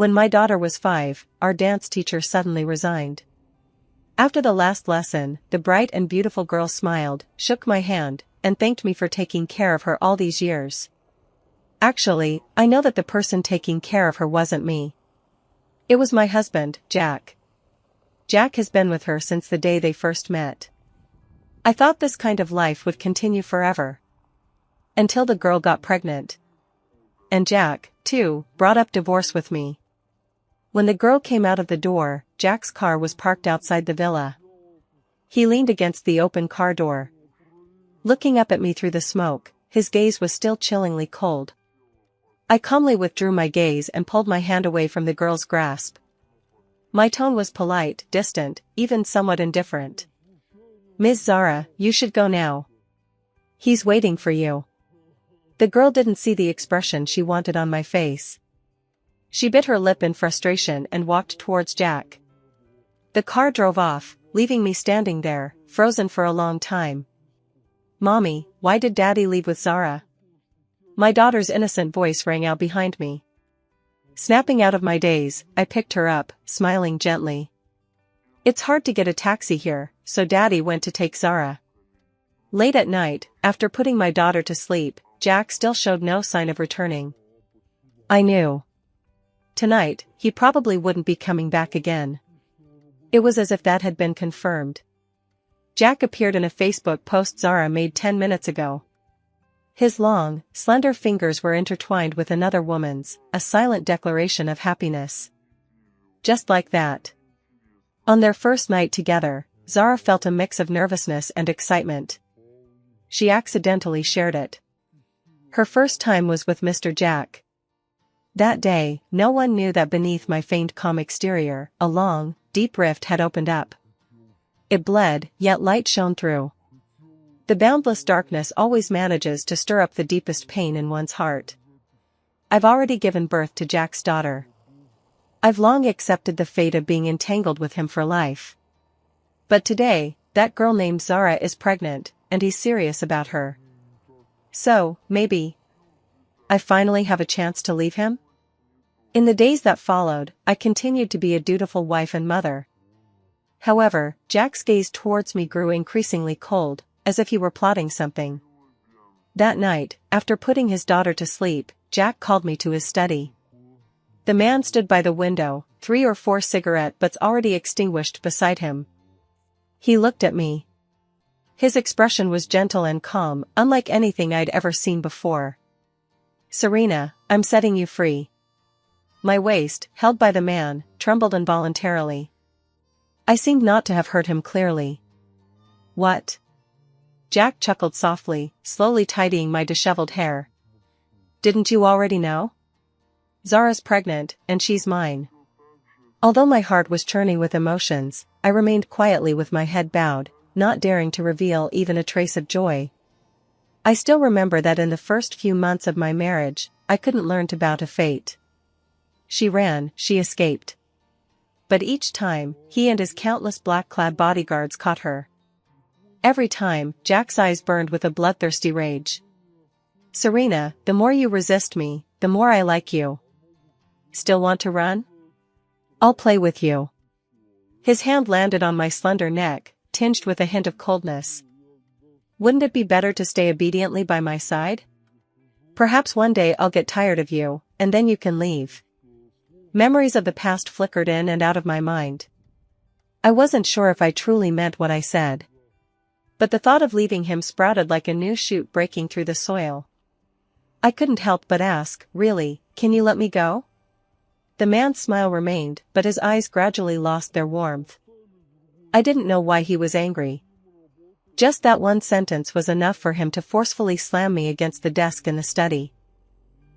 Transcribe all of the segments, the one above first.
When my daughter was 5, our dance teacher suddenly resigned. After the last lesson, the bright and beautiful girl smiled, shook my hand, and thanked me for taking care of her all these years. Actually, I know that the person taking care of her wasn't me. It was my husband, Jack. Jack has been with her since the day they first met. I thought this kind of life would continue forever. Until the girl got pregnant. And Jack, too, brought up divorce with me. When the girl came out of the door, Jack's car was parked outside the villa. He leaned against the open car door. Looking up at me through the smoke, his gaze was still chillingly cold. I calmly withdrew my gaze and pulled my hand away from the girl's grasp. My tone was polite, distant, even somewhat indifferent. "Ms. Zara, you should go now. He's waiting for you." The girl didn't see the expression she wanted on my face. She bit her lip in frustration and walked towards Jack. The car drove off, leaving me standing there, frozen for a long time. "Mommy, why did Daddy leave with Zara?" My daughter's innocent voice rang out behind me. Snapping out of my daze, I picked her up, smiling gently. "It's hard to get a taxi here, so Daddy went to take Zara." Late at night, after putting my daughter to sleep, Jack still showed no sign of returning. I knew. Tonight, he probably wouldn't be coming back again. It was as if that had been confirmed. Jack appeared in a Facebook post Zara made 10 minutes ago. His long, slender fingers were intertwined with another woman's, a silent declaration of happiness. Just like that. On their first night together, Zara felt a mix of nervousness and excitement. She accidentally shared it. Her first time was with Mr. Jack. That day, no one knew that beneath my feigned calm exterior, a long, deep rift had opened up. It bled, yet light shone through. The boundless darkness always manages to stir up the deepest pain in one's heart. I've already given birth to Jack's daughter. I've long accepted the fate of being entangled with him for life. But today, that girl named Zara is pregnant, and he's serious about her. So, maybe I finally have a chance to leave him? In the days that followed, I continued to be a dutiful wife and mother. However, Jack's gaze towards me grew increasingly cold, as if he were plotting something. That night, after putting his daughter to sleep, Jack called me to his study. The man stood by the window, 3 or 4 cigarette butts already extinguished beside him. He looked at me. His expression was gentle and calm, unlike anything I'd ever seen before. "Serena, I'm setting you free." My waist, held by the man, trembled involuntarily. I seemed not to have heard him clearly. "What?" Jack chuckled softly, slowly tidying my disheveled hair. "Didn't you already know? Zara's pregnant, and she's mine." Although my heart was churning with emotions, I remained quietly with my head bowed, not daring to reveal even a trace of joy. I still remember that in the first few months of my marriage, I couldn't learn to bow to fate. She ran, she escaped. But each time, he and his countless black-clad bodyguards caught her. Every time, Jack's eyes burned with a bloodthirsty rage. "Serena, the more you resist me, the more I like you. Still want to run? I'll play with you." His hand landed on my slender neck, tinged with a hint of coldness. "Wouldn't it be better to stay obediently by my side? Perhaps one day I'll get tired of you, and then you can leave." Memories of the past flickered in and out of my mind. I wasn't sure if I truly meant what I said. But the thought of leaving him sprouted like a new shoot breaking through the soil. I couldn't help but ask, "Really, can you let me go?" The man's smile remained, but his eyes gradually lost their warmth. I didn't know why he was angry. Just that one sentence was enough for him to forcefully slam me against the desk in the study.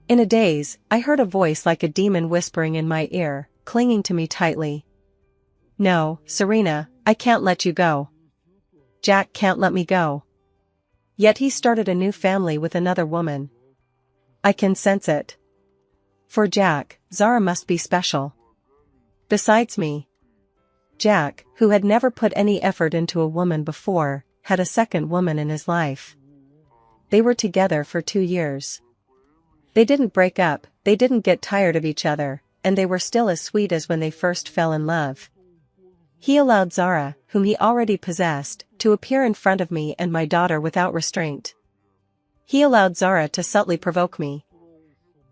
In a daze, I heard a voice like a demon whispering in my ear, clinging to me tightly. "No, Serena, I can't let you go. Jack can't let me go." Yet he started a new family with another woman. I can sense it. For Jack, Zara must be special. Besides me. Jack, who had never put any effort into a woman before, had a second woman in his life. They were together for 2 years. They didn't break up, they didn't get tired of each other, and they were still as sweet as when they first fell in love. He allowed Zara, whom he already possessed, to appear in front of me and my daughter without restraint. He allowed Zara to subtly provoke me.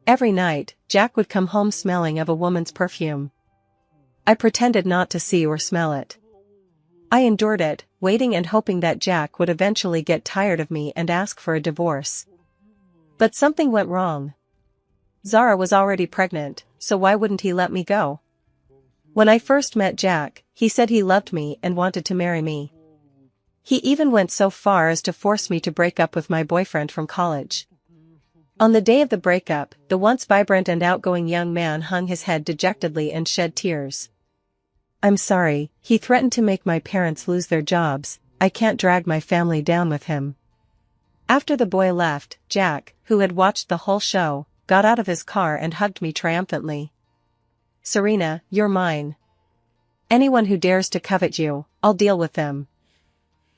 Every night, Jack would come home smelling of a woman's perfume. I pretended not to see or smell it. I endured it, waiting and hoping that Jack would eventually get tired of me and ask for a divorce. But something went wrong. Zara was already pregnant, so why wouldn't he let me go? When I first met Jack, he said he loved me and wanted to marry me. He even went so far as to force me to break up with my boyfriend from college. On the day of the breakup, the once vibrant and outgoing young man hung his head dejectedly and shed tears. "I'm sorry," he threatened to make my parents lose their jobs. "I can't drag my family down with him." After the boy left, Jack, who had watched the whole show, got out of his car and hugged me triumphantly. "Serena, you're mine. Anyone who dares to covet you, I'll deal with them."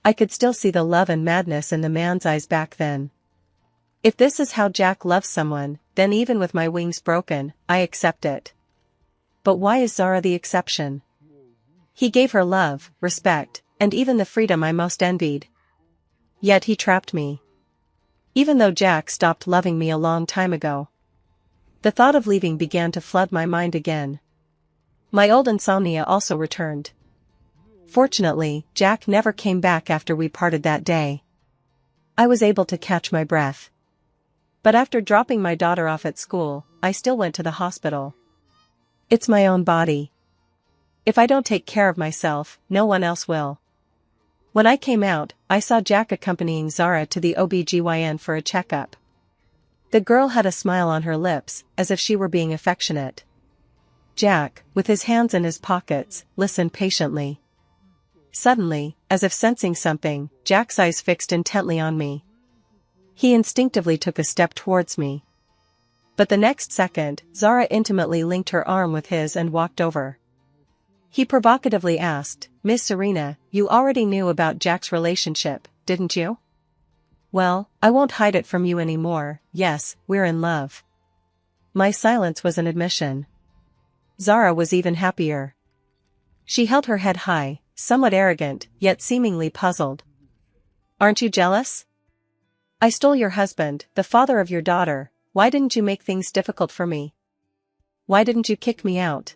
I could still see the love and madness in the man's eyes back then. If this is how Jack loves someone, then even with my wings broken, I accept it. But why is Zara the exception? He gave her love, respect, and even the freedom I most envied. Yet he trapped me. Even though Jack stopped loving me a long time ago. The thought of leaving began to flood my mind again. My old insomnia also returned. Fortunately, Jack never came back after we parted that day. I was able to catch my breath. But after dropping my daughter off at school, I still went to the hospital. It's my own body. If I don't take care of myself, no one else will. When I came out, I saw Jack accompanying Zara to the OB/GYN for a checkup. The girl had a smile on her lips, as if she were being affectionate. Jack, with his hands in his pockets, listened patiently. Suddenly, as if sensing something, Jack's eyes fixed intently on me. He instinctively took a step towards me. But the next second, Zara intimately linked her arm with his and walked over. He provocatively asked, "Miss Serena, you already knew about Jack's relationship, didn't you?" "Well, I won't hide it from you anymore. Yes, we're in love." My silence was an admission. Zara was even happier. She held her head high, somewhat arrogant, yet seemingly puzzled. "Aren't you jealous? I stole your husband, the father of your daughter. Why didn't you make things difficult for me? Why didn't you kick me out?"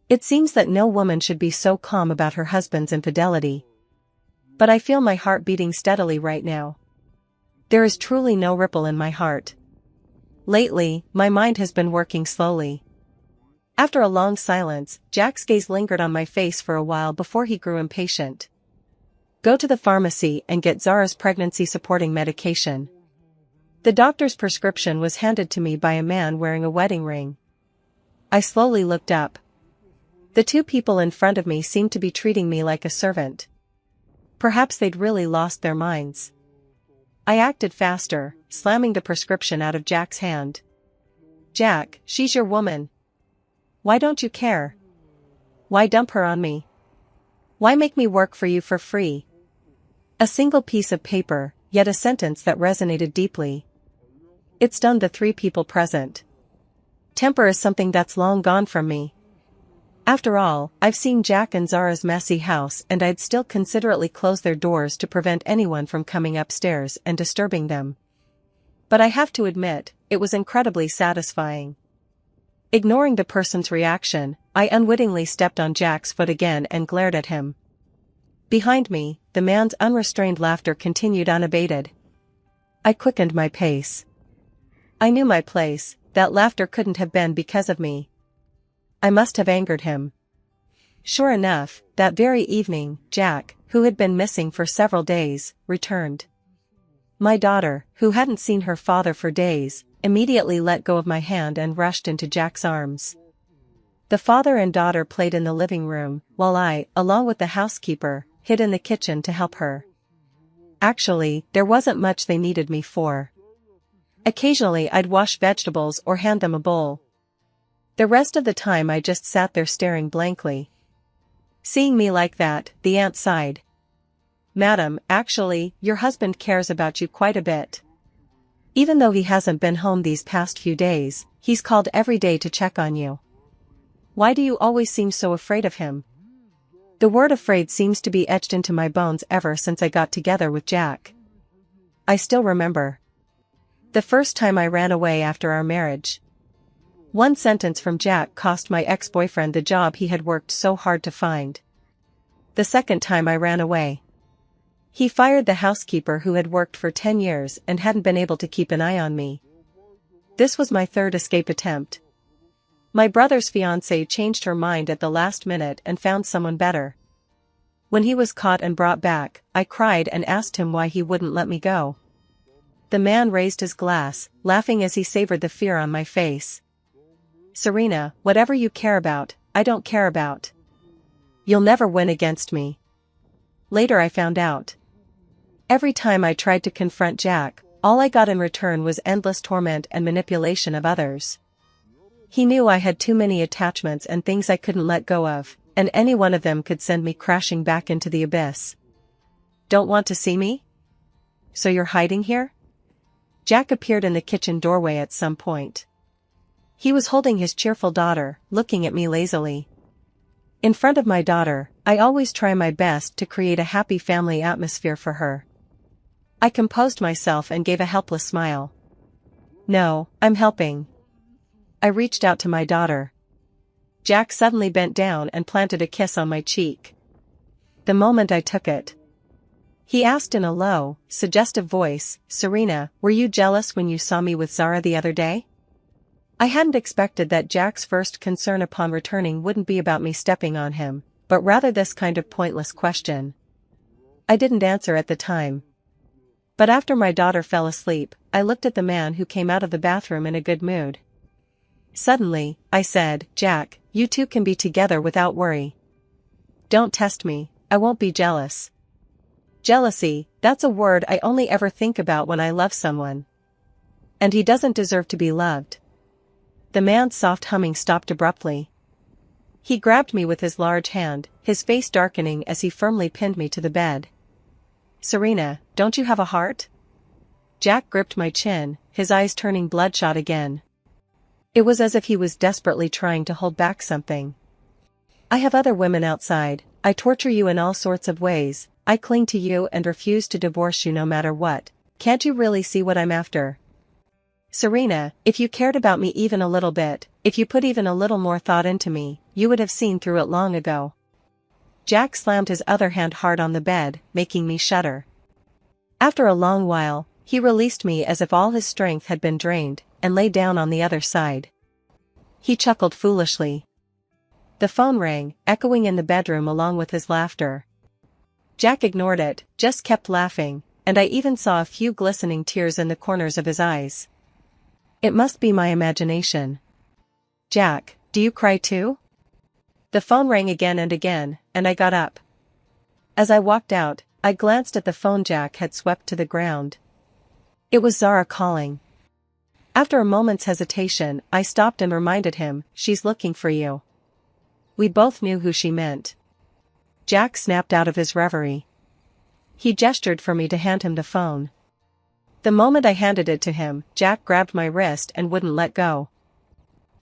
It seems that no woman should be so calm about her husband's infidelity. But I feel my heart beating steadily right now. There is truly no ripple in my heart. Lately, my mind has been working slowly. After a long silence, Jack's gaze lingered on my face for a while before he grew impatient. "Go to the pharmacy and get Zara's pregnancy-supporting medication." The doctor's prescription was handed to me by a man wearing a wedding ring. I slowly looked up. The two people in front of me seemed to be treating me like a servant. Perhaps they'd really lost their minds. I acted faster, slamming the prescription out of Jack's hand. "Jack, she's your woman. Why don't you care? Why dump her on me? Why make me work for you for free?" A single piece of paper, yet a sentence that resonated deeply. It stunned the three people present. Temper is something that's long gone from me. After all, I've seen Jack and Zara's messy house and I'd still considerately close their doors to prevent anyone from coming upstairs and disturbing them. But I have to admit, it was incredibly satisfying. Ignoring the person's reaction, I unwittingly stepped on Jack's foot again and glared at him. Behind me, the man's unrestrained laughter continued unabated. I quickened my pace. I knew my place, that laughter couldn't have been because of me. I must have angered him. Sure enough, that very evening, Jack, who had been missing for several days, returned. My daughter, who hadn't seen her father for days, immediately let go of my hand and rushed into Jack's arms. The father and daughter played in the living room, while I, along with the housekeeper, hid in the kitchen to help her. Actually, there wasn't much they needed me for. Occasionally I'd wash vegetables or hand them a bowl. The rest of the time I just sat there staring blankly. Seeing me like that, the aunt sighed. "Madam, actually, your husband cares about you quite a bit. Even though he hasn't been home these past few days, he's called every day to check on you." Why do you always seem so afraid of him? The word afraid seems to be etched into my bones ever since I got together with Jack. I still remember the first time I ran away after our marriage. One sentence from Jack cost my ex-boyfriend the job he had worked so hard to find. The second time I ran away, he fired the housekeeper who had worked for 10 years and hadn't been able to keep an eye on me. This was my third escape attempt. My brother's fiancée changed her mind at the last minute and found someone better. When he was caught and brought back, I cried and asked him why he wouldn't let me go. The man raised his glass, laughing as he savored the fear on my face. Serena, whatever you care about, I don't care about. You'll never win against me. Later I found out. Every time I tried to confront Jack, all I got in return was endless torment and manipulation of others. He knew I had too many attachments and things I couldn't let go of, and any one of them could send me crashing back into the abyss. Don't want to see me? So you're hiding here? Jack appeared in the kitchen doorway at some point. He was holding his cheerful daughter, looking at me lazily. In front of my daughter, I always try my best to create a happy family atmosphere for her. I composed myself and gave a helpless smile. No, I'm helping. I reached out to my daughter. Jack suddenly bent down and planted a kiss on my cheek. The moment I took it, he asked in a low, suggestive voice, Serena, were you jealous when you saw me with Zara the other day? I hadn't expected that Jack's first concern upon returning wouldn't be about me stepping on him, but rather this kind of pointless question. I didn't answer at the time. But after my daughter fell asleep, I looked at the man who came out of the bathroom in a good mood. Suddenly, I said, Jack, you two can be together without worry. Don't test me, I won't be jealous. Jealousy, that's a word I only ever think about when I love someone. And he doesn't deserve to be loved. The man's soft humming stopped abruptly. He grabbed me with his large hand, his face darkening as he firmly pinned me to the bed. Serena, don't you have a heart? Jack gripped my chin, his eyes turning bloodshot again. It was as if he was desperately trying to hold back something. I have other women outside, I torture you in all sorts of ways, I cling to you and refuse to divorce you no matter what. Can't you really see what I'm after? Serena, if you cared about me even a little bit, if you put even a little more thought into me, you would have seen through it long ago. Jack slammed his other hand hard on the bed, making me shudder. After a long while, he released me as if all his strength had been drained, and lay down on the other side. He chuckled foolishly. The phone rang, echoing in the bedroom along with his laughter. Jack ignored it, just kept laughing, and I even saw a few glistening tears in the corners of his eyes. It must be my imagination. Jack, do you cry too? The phone rang again and again, and I got up. As I walked out, I glanced at the phone Jack had swept to the ground. It was Zara calling. After a moment's hesitation, I stopped and reminded him, she's looking for you. We both knew who she meant. Jack snapped out of his reverie. He gestured for me to hand him the phone. The moment I handed it to him, Jack grabbed my wrist and wouldn't let go.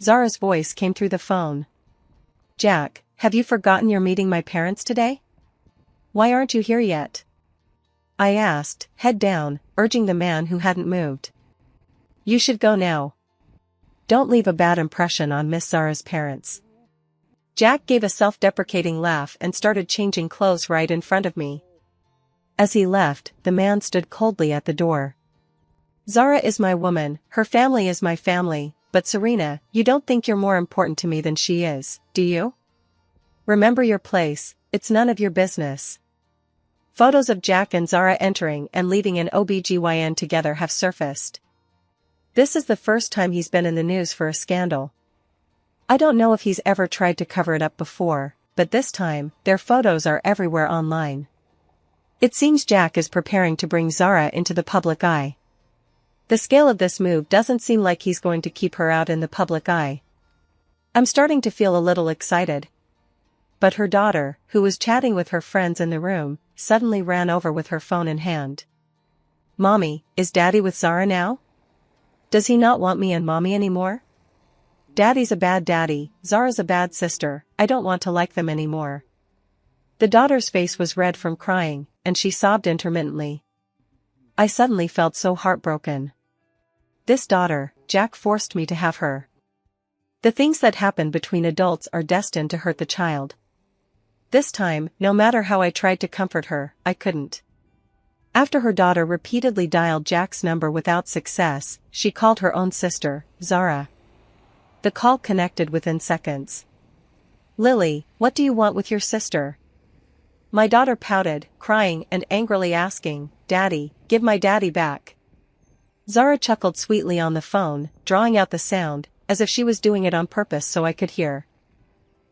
Zara's voice came through the phone. Jack, have you forgotten you're meeting my parents today? Why aren't you here yet? I asked, head down, urging the man who hadn't moved. You should go now. Don't leave a bad impression on Miss Zara's parents. Jack gave a self-deprecating laugh and started changing clothes right in front of me. As he left, the man stood coldly at the door. Zara is my woman, her family is my family, but Serena, you don't think you're more important to me than she is, do you? Remember your place, it's none of your business. Photos of Jack and Zara entering and leaving an OBGYN together have surfaced. This is the first time he's been in the news for a scandal. I don't know if he's ever tried to cover it up before, but this time, their photos are everywhere online. It seems Jack is preparing to bring Zara into the public eye. The scale of this move doesn't seem like he's going to keep her out in the public eye. I'm starting to feel a little excited. But her daughter, who was chatting with her friends in the room, suddenly ran over with her phone in hand. Mommy, is Daddy with Zara now? Does he not want me and Mommy anymore? Daddy's a bad daddy, Zara's a bad sister, I don't want to like them anymore. The daughter's face was red from crying, and she sobbed intermittently. I suddenly felt so heartbroken. This daughter, Jack forced me to have her. The things that happen between adults are destined to hurt the child. This time, no matter how I tried to comfort her, I couldn't. After her daughter repeatedly dialed Jack's number without success, she called her own sister, Zara. The call connected within seconds. "Lily, what do you want with your sister?" My daughter pouted, crying and angrily asking, "Daddy, give my daddy back." Zara chuckled sweetly on the phone, drawing out the sound, as if she was doing it on purpose so I could hear.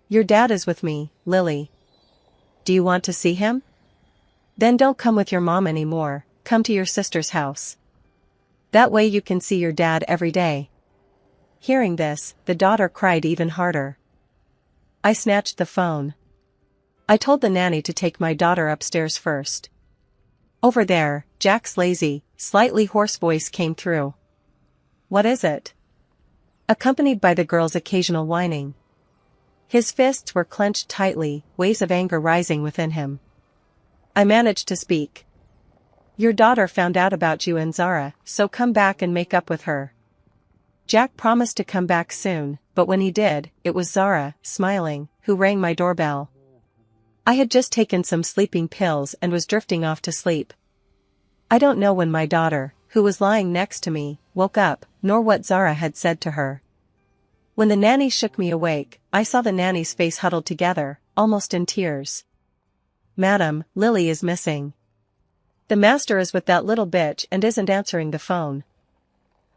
"Your dad is with me, Lily. Do you want to see him? Then don't come with your mom anymore, come to your sister's house. That way you can see your dad every day." Hearing this, the daughter cried even harder. I snatched the phone. I told the nanny to take my daughter upstairs first. Over there, Jack's lazy, slightly hoarse voice came through. "What is it?" Accompanied by the girl's occasional whining. His fists were clenched tightly, waves of anger rising within him. I managed to speak. "Your daughter found out about you and Zara, so come back and make up with her." Jack promised to come back soon, but when he did, it was Zara, smiling, who rang my doorbell. I had just taken some sleeping pills and was drifting off to sleep. I don't know when my daughter, who was lying next to me, woke up, nor what Zara had said to her. When the nanny shook me awake, I saw the nanny's face huddled together, almost in tears. "Madam, Lily is missing. The master is with that little bitch and isn't answering the phone."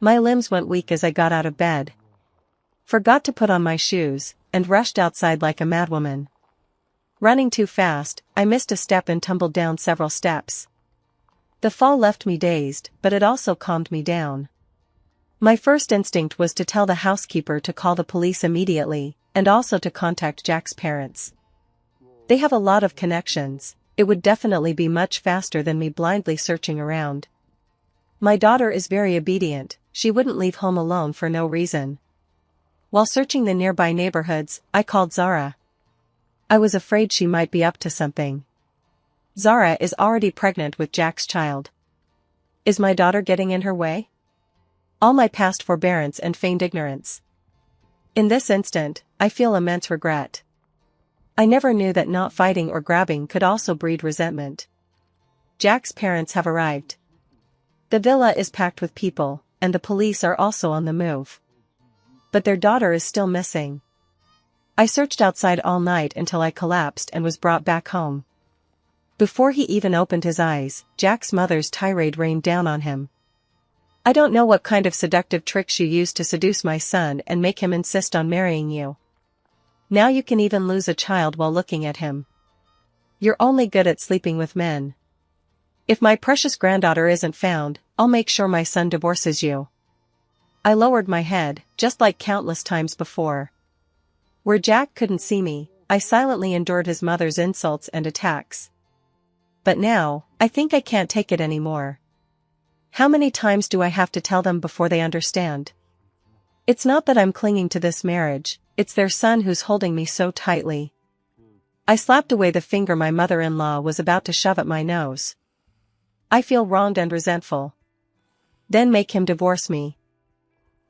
My limbs went weak as I got out of bed. Forgot to put on my shoes, and rushed outside like a madwoman. Running too fast, I missed a step and tumbled down several steps. The fall left me dazed, but it also calmed me down. My first instinct was to tell the housekeeper to call the police immediately, and also to contact Jack's parents. They have a lot of connections, it would definitely be much faster than me blindly searching around. My daughter is very obedient, she wouldn't leave home alone for no reason. While searching the nearby neighborhoods, I called Zara. I was afraid she might be up to something. "Zara is already pregnant with Jack's child. Is my daughter getting in her way?" All my past forbearance and feigned ignorance. In this instant, I feel immense regret. I never knew that not fighting or grabbing could also breed resentment. Jack's parents have arrived. The villa is packed with people, and the police are also on the move. But their daughter is still missing. I searched outside all night until I collapsed and was brought back home. Before he even opened his eyes, Jack's mother's tirade rained down on him. "I don't know what kind of seductive tricks you used to seduce my son and make him insist on marrying you. Now you can even lose a child while looking at him. You're only good at sleeping with men. If my precious granddaughter isn't found, I'll make sure my son divorces you." I lowered my head, just like countless times before. Where Jack couldn't see me, I silently endured his mother's insults and attacks. But now, I think I can't take it anymore. How many times do I have to tell them before they understand? It's not that I'm clinging to this marriage, it's their son who's holding me so tightly. I slapped away the finger my mother-in-law was about to shove at my nose. I feel wronged and resentful. Then make him divorce me.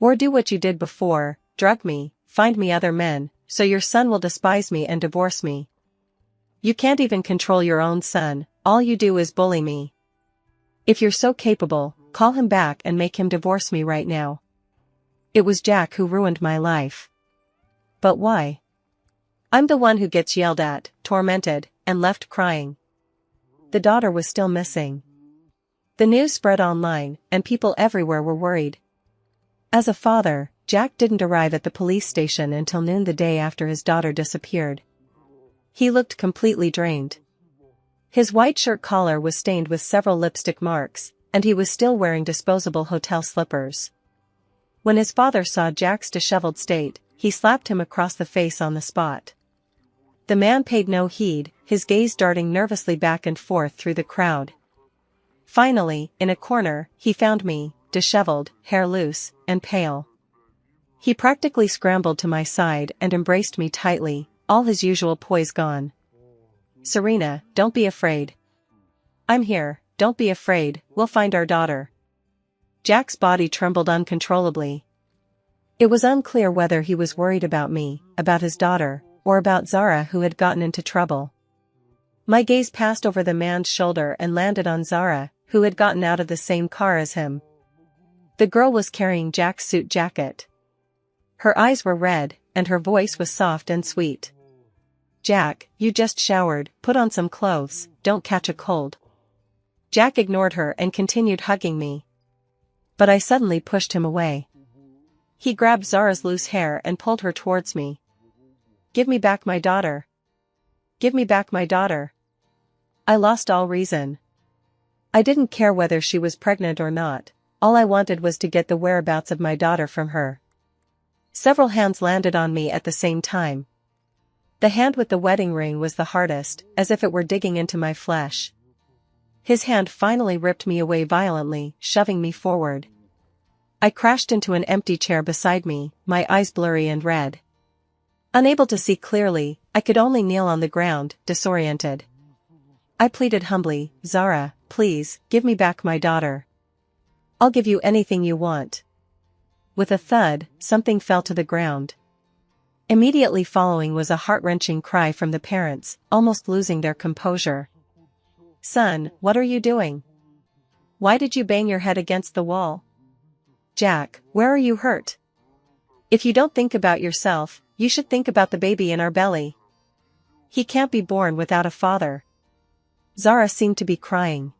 Or do what you did before, drug me, find me other men, so your son will despise me and divorce me. You can't even control your own son, all you do is bully me. If you're so capable, call him back and make him divorce me right now. It was Jack who ruined my life. But why? I'm the one who gets yelled at, tormented, and left crying. The daughter was still missing. The news spread online, and people everywhere were worried. As a father, Jack didn't arrive at the police station until noon the day after his daughter disappeared. He looked completely drained. His white shirt collar was stained with several lipstick marks, and he was still wearing disposable hotel slippers. When his father saw Jack's disheveled state, he slapped him across the face on the spot. The man paid no heed, his gaze darting nervously back and forth through the crowd. Finally, in a corner, he found me, disheveled, hair loose, and pale. He practically scrambled to my side and embraced me tightly, all his usual poise gone. "Serena, don't be afraid. I'm here, don't be afraid, we'll find our daughter." Jack's body trembled uncontrollably. It was unclear whether he was worried about me, about his daughter, or about Zara who had gotten into trouble. My gaze passed over the man's shoulder and landed on Zara, who had gotten out of the same car as him. The girl was carrying Jack's suit jacket. Her eyes were red, and her voice was soft and sweet. "Jack, you just showered, put on some clothes, don't catch a cold." Jack ignored her and continued hugging me. But I suddenly pushed him away. He grabbed Zara's loose hair and pulled her towards me. "Give me back my daughter. Give me back my daughter." I lost all reason. I didn't care whether she was pregnant or not, all I wanted was to get the whereabouts of my daughter from her. Several hands landed on me at the same time. The hand with the wedding ring was the hardest, as if it were digging into my flesh. His hand finally ripped me away violently, shoving me forward. I crashed into an empty chair beside me, my eyes blurry and red. Unable to see clearly, I could only kneel on the ground, disoriented. I pleaded humbly, "Zara, please, give me back my daughter. I'll give you anything you want." With a thud, something fell to the ground. Immediately following was a heart-wrenching cry from the parents, almost losing their composure. "Son, what are you doing? Why did you bang your head against the wall? Jack, where are you hurt? If you don't think about yourself, you should think about the baby in our belly. He can't be born without a father." Zara seemed to be crying.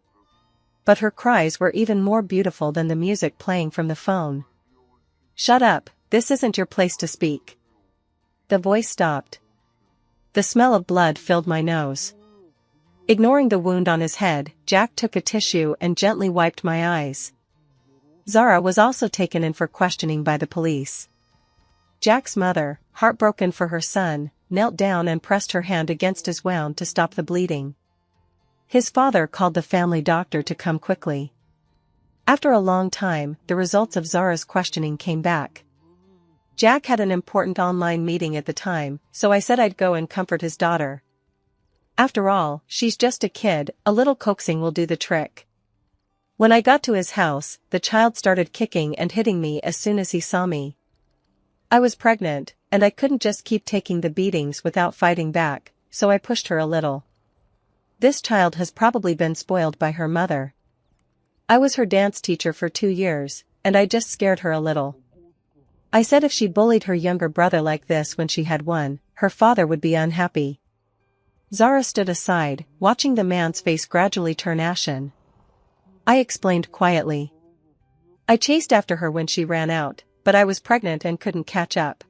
But her cries were even more beautiful than the music playing from the phone. "Shut up, this isn't your place to speak." The voice stopped. The smell of blood filled my nose. Ignoring the wound on his head, Jack took a tissue and gently wiped my eyes. Zara was also taken in for questioning by the police. Jack's mother, heartbroken for her son, knelt down and pressed her hand against his wound to stop the bleeding. His father called the family doctor to come quickly. After a long time, the results of Zara's questioning came back. Jack had an important online meeting at the time, so I said I'd go and comfort his daughter. After all, she's just a kid, a little coaxing will do the trick. When I got to his house, the child started kicking and hitting me as soon as he saw me. I was pregnant, and I couldn't just keep taking the beatings without fighting back, so I pushed her a little. This child has probably been spoiled by her mother. I was her dance teacher for 2 years, and I just scared her a little. I said if she bullied her younger brother like this when she had one, her father would be unhappy. Zara stood aside, watching the man's face gradually turn ashen. I explained quietly. I chased after her when she ran out, but I was pregnant and couldn't catch up.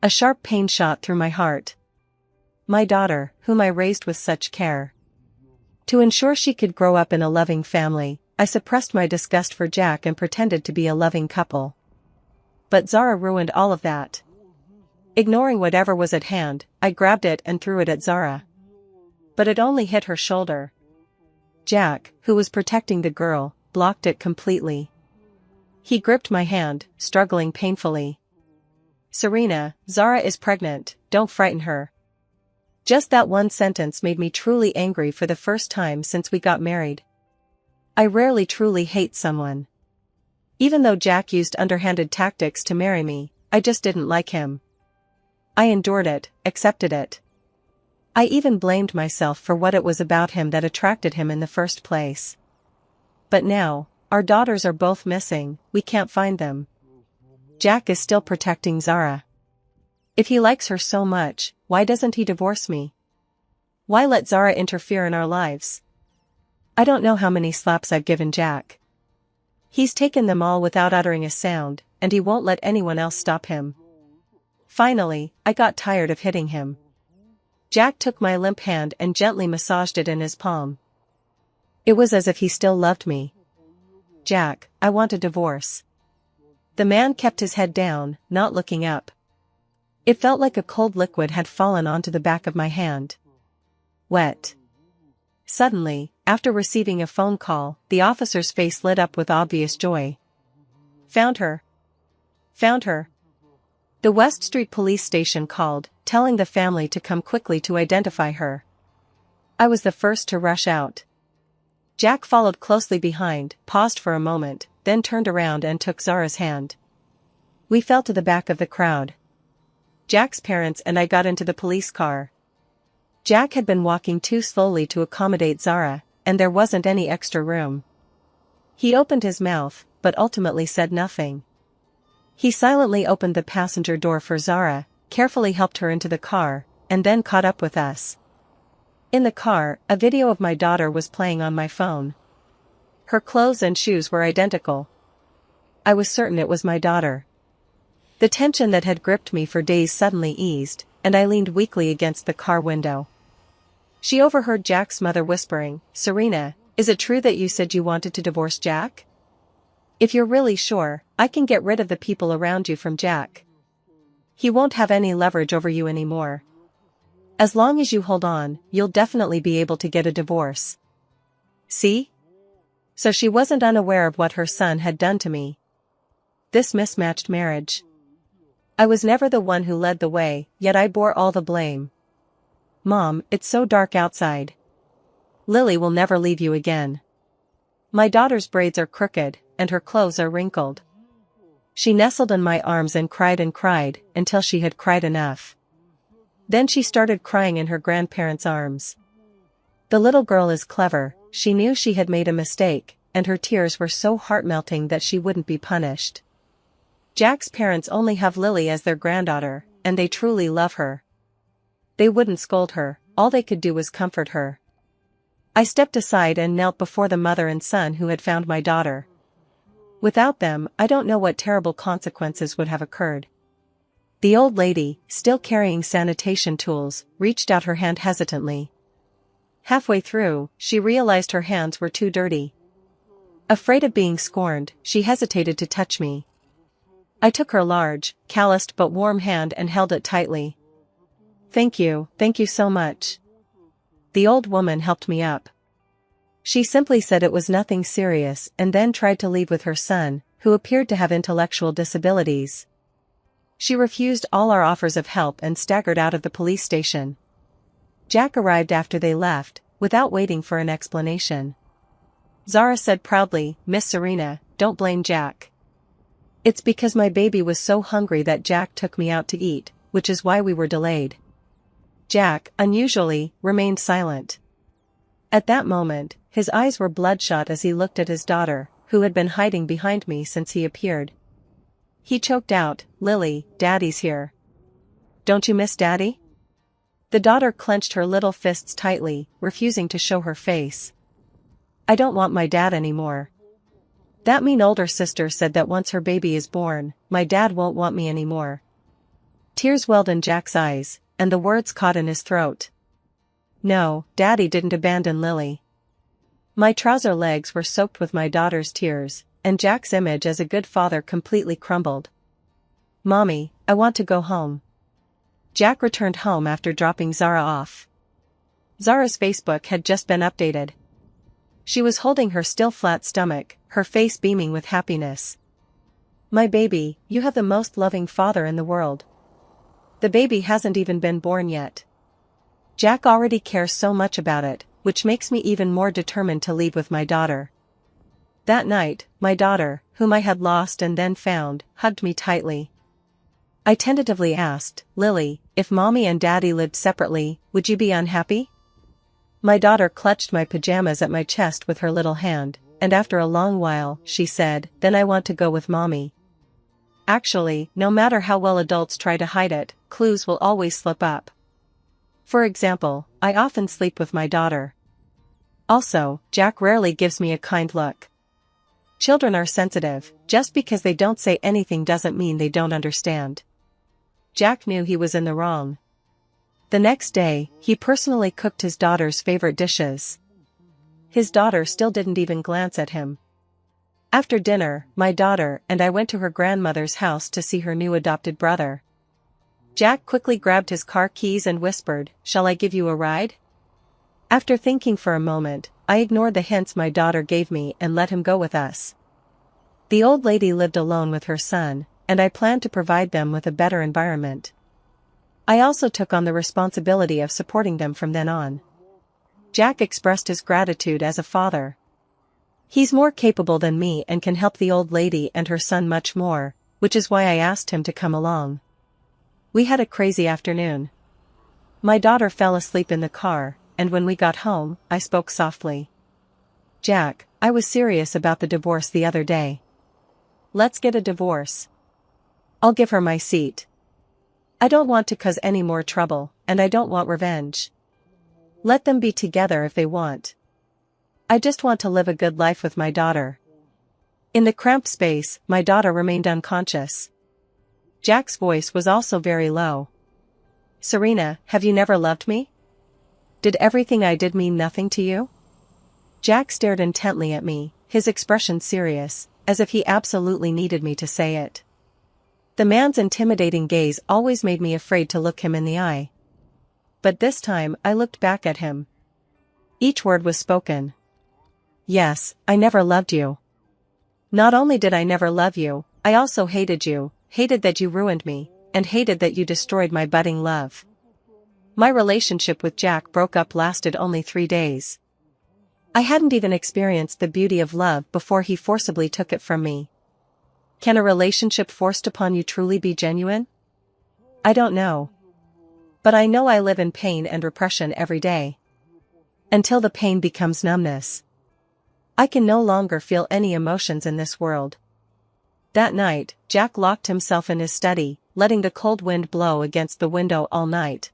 A sharp pain shot through my heart. My daughter, whom I raised with such care. To ensure she could grow up in a loving family, I suppressed my disgust for Jack and pretended to be a loving couple. But Zara ruined all of that. Ignoring whatever was at hand, I grabbed it and threw it at Zara. But it only hit her shoulder. Jack, who was protecting the girl, blocked it completely. He gripped my hand, struggling painfully. "Serena, Zara is pregnant, don't frighten her." Just that one sentence made me truly angry for the first time since we got married. I rarely truly hate someone. Even though Jack used underhanded tactics to marry me, I just didn't like him. I endured it, accepted it. I even blamed myself for what it was about him that attracted him in the first place. But now, our daughters are both missing, we can't find them. Jack is still protecting Zara. If he likes her so much, why doesn't he divorce me? Why let Zara interfere in our lives? I don't know how many slaps I've given Jack. He's taken them all without uttering a sound, and he won't let anyone else stop him. Finally, I got tired of hitting him. Jack took my limp hand and gently massaged it in his palm. It was as if he still loved me. "Jack, I want a divorce." The man kept his head down, not looking up. It felt like a cold liquid had fallen onto the back of my hand. Wet. Suddenly, after receiving a phone call, the officer's face lit up with obvious joy. "Found her. Found her." The West Street police station called, telling the family to come quickly to identify her. I was the first to rush out. Jack followed closely behind, paused for a moment, then turned around and took Zara's hand. We fell to the back of the crowd. Jack's parents and I got into the police car. Jack had been walking too slowly to accommodate Zara, and there wasn't any extra room. He opened his mouth, but ultimately said nothing. He silently opened the passenger door for Zara, carefully helped her into the car, and then caught up with us. In the car, a video of my daughter was playing on my phone. Her clothes and shoes were identical. I was certain it was my daughter. The tension that had gripped me for days suddenly eased, and I leaned weakly against the car window. She overheard Jack's mother whispering, "Serena, is it true that you said you wanted to divorce Jack? If you're really sure, I can get rid of the people around you from Jack. He won't have any leverage over you anymore. As long as you hold on, you'll definitely be able to get a divorce." See? So she wasn't unaware of what her son had done to me. This mismatched marriage. I was never the one who led the way, yet I bore all the blame. "Mom, it's so dark outside. Lily will never leave you again. My daughter's braids are crooked, and her clothes are wrinkled." She nestled in my arms and cried until she had cried enough. Then she started crying in her grandparents' arms. The little girl is clever. She knew she had made a mistake, and her tears were so heart-melting that she wouldn't be punished. Jack's parents only have Lily as their granddaughter, and they truly love her. They wouldn't scold her, all they could do was comfort her. I stepped aside and knelt before the mother and son who had found my daughter. Without them, I don't know what terrible consequences would have occurred. The old lady, still carrying sanitation tools, reached out her hand hesitantly. Halfway through, she realized her hands were too dirty. Afraid of being scorned, she hesitated to touch me. I took her large, calloused but warm hand and held it tightly. Thank you so much." The old woman helped me up. She simply said it was nothing serious and then tried to leave with her son, who appeared to have intellectual disabilities. She refused all our offers of help and staggered out of the police station. Jack arrived after they left, without waiting for an explanation. Zara said proudly, "Miss Serena, don't blame Jack. It's because my baby was so hungry that Jack took me out to eat, which is why we were delayed." Jack, unusually, remained silent. At that moment, his eyes were bloodshot as he looked at his daughter, who had been hiding behind me since he appeared. He choked out, "Lily, Daddy's here. Don't you miss Daddy?" The daughter clenched her little fists tightly, refusing to show her face. "I don't want my dad anymore. That mean older sister said that once her baby is born, my dad won't want me anymore." Tears welled in Jack's eyes, and the words caught in his throat. No, Daddy didn't abandon Lily. My trouser legs were soaked with my daughter's tears, and Jack's image as a good father completely crumbled. "Mommy, I want to go home." Jack returned home after dropping Zara off. Zara's Facebook had just been updated. She was holding her still flat stomach, her face beaming with happiness. "My baby, you have the most loving father in the world. The baby hasn't even been born yet. Jack already cares so much about it, which makes me even more determined to leave with my daughter." That night, my daughter, whom I had lost and then found, hugged me tightly. I tentatively asked, "Lily, if Mommy and Daddy lived separately, would you be unhappy?" My daughter clutched my pajamas at my chest with her little hand, and after a long while, she said, "Then I want to go with Mommy." Actually, no matter how well adults try to hide it, clues will always slip up. For example, I often sleep with my daughter. Also, Jack rarely gives me a kind look. Children are sensitive. Just because they don't say anything doesn't mean they don't understand. Jack knew he was in the wrong. The next day, he personally cooked his daughter's favorite dishes. His daughter still didn't even glance at him. After dinner, my daughter and I went to her grandmother's house to see her new adopted brother. Jack quickly grabbed his car keys and whispered, "Shall I give you a ride?" After thinking for a moment, I ignored the hints my daughter gave me and let him go with us. The old lady lived alone with her son, and I planned to provide them with a better environment. I also took on the responsibility of supporting them from then on. Jack expressed his gratitude as a father. He's more capable than me and can help the old lady and her son much more, which is why I asked him to come along. We had a crazy afternoon. My daughter fell asleep in the car, and when we got home, I spoke softly. Jack, I was serious about the divorce the other day. Let's get a divorce. I'll give her my seat. I don't want to cause any more trouble, and I don't want revenge. Let them be together if they want. I just want to live a good life with my daughter. In the cramped space, my daughter remained unconscious. Jack's voice was also very low. Serena, have you never loved me? Did everything I did mean nothing to you? Jack stared intently at me, his expression serious, as if he absolutely needed me to say it. The man's intimidating gaze always made me afraid to look him in the eye. But this time I looked back at him. Each word was spoken. Yes, I never loved you. Not only did I never love you, I also hated you, hated that you ruined me, and hated that you destroyed my budding love. My relationship with Jack broke up lasted only 3 days. I hadn't even experienced the beauty of love before he forcibly took it from me. Can a relationship forced upon you truly be genuine? I don't know. But I know I live in pain and repression every day. Until the pain becomes numbness. I can no longer feel any emotions in this world. That night, Jack locked himself in his study, letting the cold wind blow against the window all night.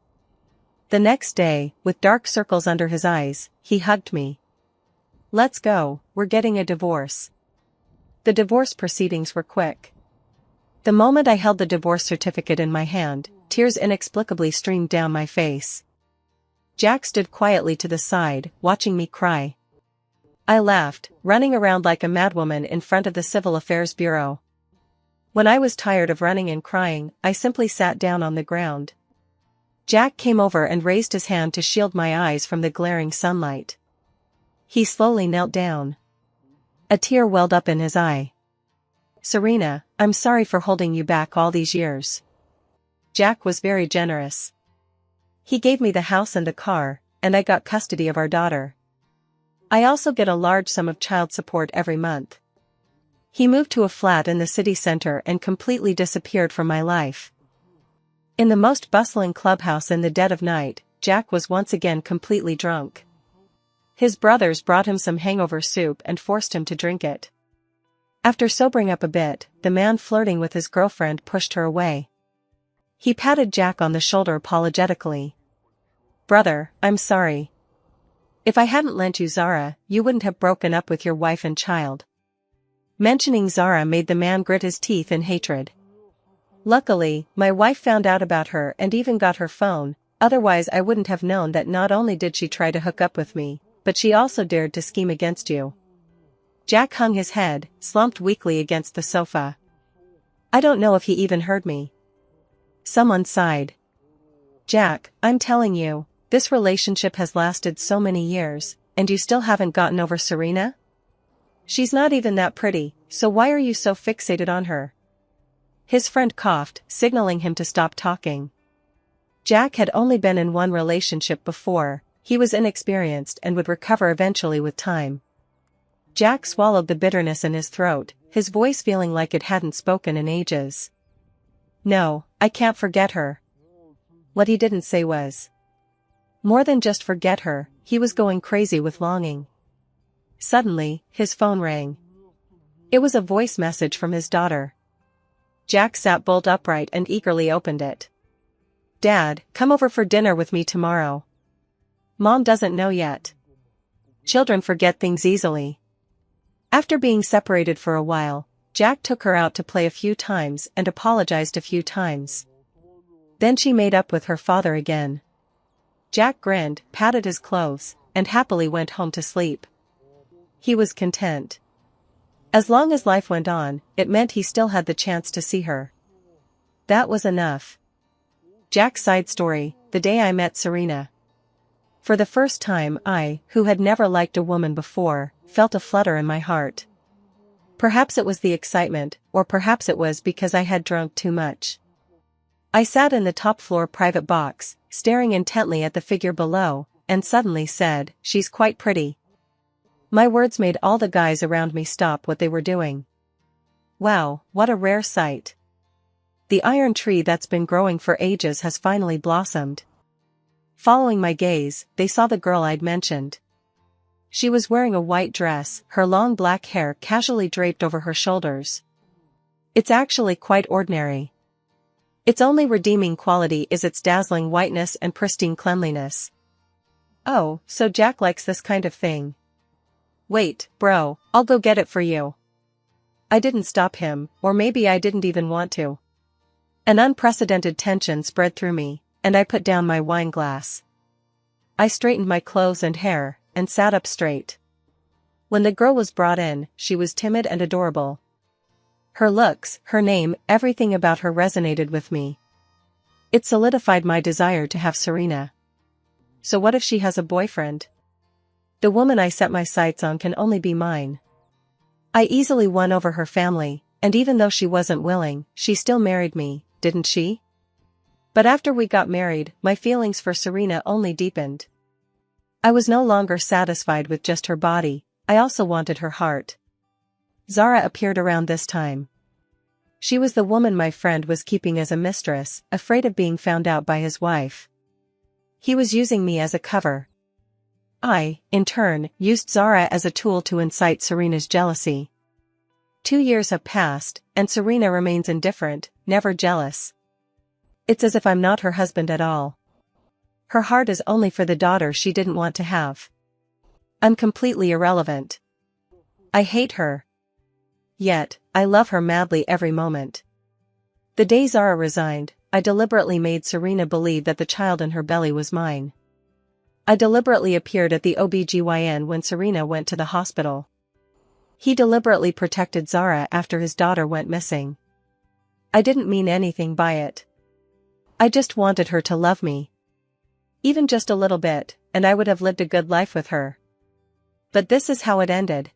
The next day, with dark circles under his eyes, he hugged me. Let's go, we're getting a divorce. The divorce proceedings were quick. The moment I held the divorce certificate in my hand, tears inexplicably streamed down my face. Jack stood quietly to the side, watching me cry. I laughed, running around like a madwoman in front of the Civil Affairs Bureau. When I was tired of running and crying, I simply sat down on the ground. Jack came over and raised his hand to shield my eyes from the glaring sunlight. He slowly knelt down. A tear welled up in his eye. Serena, I'm sorry for holding you back all these years. Jack was very generous. He gave me the house and the car, and I got custody of our daughter. I also get a large sum of child support every month. He moved to a flat in the city center and completely disappeared from my life. In the most bustling clubhouse in the dead of night, Jack was once again completely drunk. His brothers brought him some hangover soup and forced him to drink it. After sobering up a bit, the man flirting with his girlfriend pushed her away. He patted Jack on the shoulder apologetically. Brother, I'm sorry. If I hadn't lent you Zara, you wouldn't have broken up with your wife and child. Mentioning Zara made the man grit his teeth in hatred. Luckily, my wife found out about her and even got her phone, otherwise I wouldn't have known that not only did she try to hook up with me, but she also dared to scheme against you. Jack hung his head, slumped weakly against the sofa. I don't know if he even heard me. Someone sighed. Jack, I'm telling you, this relationship has lasted so many years, and you still haven't gotten over Serena? She's not even that pretty, so why are you so fixated on her? His friend coughed, signaling him to stop talking. Jack had only been in one relationship before, he was inexperienced and would recover eventually with time. Jack swallowed the bitterness in his throat, his voice feeling like it hadn't spoken in ages. No, I can't forget her. What he didn't say was, more than just forget her, he was going crazy with longing. Suddenly, his phone rang. It was a voice message from his daughter. Jack sat bolt upright and eagerly opened it. Dad, come over for dinner with me tomorrow. Mom doesn't know yet. Children forget things easily. After being separated for a while, Jack took her out to play a few times and apologized a few times. Then she made up with her father again. Jack grinned, patted his clothes, and happily went home to sleep. He was content. As long as life went on, it meant he still had the chance to see her. That was enough. Jack's side story, the day I met Serena. For the first time I, who had never liked a woman before, felt a flutter in my heart. Perhaps it was the excitement, or perhaps it was because I had drunk too much. I sat in the top floor private box, staring intently at the figure below, and suddenly said, "She's quite pretty." My words made all the guys around me stop what they were doing. Wow, what a rare sight. The iron tree that's been growing for ages has finally blossomed. Following my gaze, they saw the girl I'd mentioned. She was wearing a white dress, her long black hair casually draped over her shoulders. It's actually quite ordinary. Its only redeeming quality is its dazzling whiteness and pristine cleanliness. Oh, so Jack likes this kind of thing. Wait, bro, I'll go get it for you. I didn't stop him, or maybe I didn't even want to. An unprecedented tension spread through me, and I put down my wine glass. I straightened my clothes and hair, and sat up straight. When the girl was brought in, she was timid and adorable. Her looks, her name, everything about her resonated with me. It solidified my desire to have Serena. So what if she has a boyfriend? The woman I set my sights on can only be mine. I easily won over her family, and even though she wasn't willing, she still married me, didn't she? But after we got married, my feelings for Serena only deepened. I was no longer satisfied with just her body, I also wanted her heart. Zara appeared around this time. She was the woman my friend was keeping as a mistress, afraid of being found out by his wife. He was using me as a cover. I, in turn, used Zara as a tool to incite Serena's jealousy. 2 years have passed, and Serena remains indifferent, never jealous. It's as if I'm not her husband at all. Her heart is only for the daughter she didn't want to have. I'm completely irrelevant. I hate her. Yet, I love her madly every moment. The day Zara resigned, I deliberately made Serena believe that the child in her belly was mine. I deliberately appeared at the OBGYN when Serena went to the hospital. He deliberately protected Zara after his daughter went missing. I didn't mean anything by it. I just wanted her to love me. Even just a little bit, and I would have lived a good life with her. But this is how it ended.